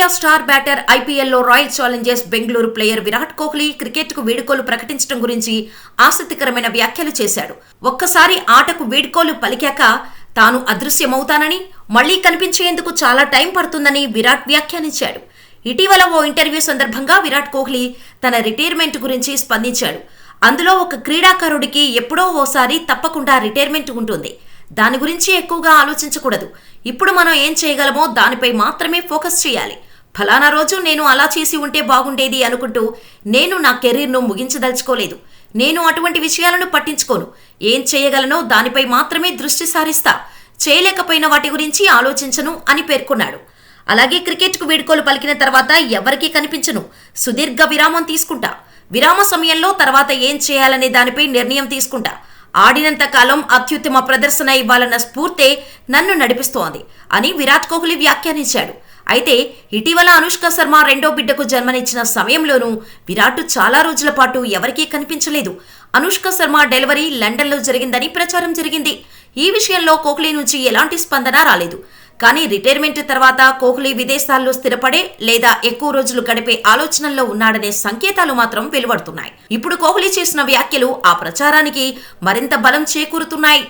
India star batter ఐపీఎల్లో royal Challengers Bengaluru player Virat Kohli క్రికెట్కు వీడ్కోలు ప్రకటించడం గురించి ఆసక్తికరమైన వ్యాఖ్యలు చేశాడు. ఒక్కసారి ఆటకు వీడ్కోలు పలికాక తాను అదృశ్యమవుతానని, మళ్లీ కనిపించేందుకు చాలా టైం పడుతుందని విరాట్ వ్యాఖ్యానించాడు. ఇటీవల ఓ ఇంటర్వ్యూ సందర్భంగా విరాట్ కోహ్లీ తన రిటైర్మెంట్ గురించి స్పందించాడు. అందులో ఒక క్రీడాకారుడికి ఎప్పుడో ఓసారి తప్పకుండా రిటైర్మెంట్ ఉంటుంది. దాని గురించి ఎక్కువగా ఆలోచించకూడదు. ఇప్పుడు మనం ఏం చేయగలమో దానిపై మాత్రమే ఫోకస్ చేయాలి. ఫలానా రోజు నేను అలా చేసి ఉంటే బాగుండేది అనుకుంటూ నేను నా కెరీర్ను ముగించదలుచుకోలేదు. నేను అటువంటి విషయాలను పట్టించుకోను. ఏం చేయగలనో దానిపై మాత్రమే దృష్టి సారిస్తా. చేయలేకపోయిన వాటి గురించి ఆలోచించను అని పేర్కొన్నాడు. అలాగే క్రికెట్కు వీడ్కోలు పలికిన తర్వాత ఎవరికీ కనిపించను. సుదీర్ఘ విరామం తీసుకుంటా. విరామ సమయంలో తర్వాత ఏం చేయాలనే దానిపై నిర్ణయం తీసుకుంటా. ఆడినంత కాలం అత్యుత్తమ ప్రదర్శన ఇవ్వాలన్న స్ఫూర్తే నన్ను నడిపిస్తోంది అని విరాట్ కోహ్లీ వ్యాఖ్యానించాడు. అయితే ఇటీవల అనుష్క శర్మ రెండో బిడ్డకు జన్మనిచ్చిన సమయంలోనూ విరాట్ చాలా రోజుల పాటు ఎవరికీ కనిపించలేదు. అనుష్క శర్మ డెలివరీ లండన్లో జరిగిందని ప్రచారం జరిగింది. ఈ విషయంలో కోహ్లీ నుంచి ఎలాంటి స్పందన రాలేదు. కానీ రిటైర్మెంట్ తర్వాత కోహ్లీ విదేశాల్లో స్థిరపడే లేదా ఎక్కువ రోజులు గడిపే ఆలోచనల్లో ఉన్నాడనే సంకేతాలు మాత్రం వెలువడుతున్నాయి. ఇప్పుడు కోహ్లీ చేసిన వ్యాఖ్యలు ఆ ప్రచారానికి మరింత బలం చేకూరుతున్నాయి.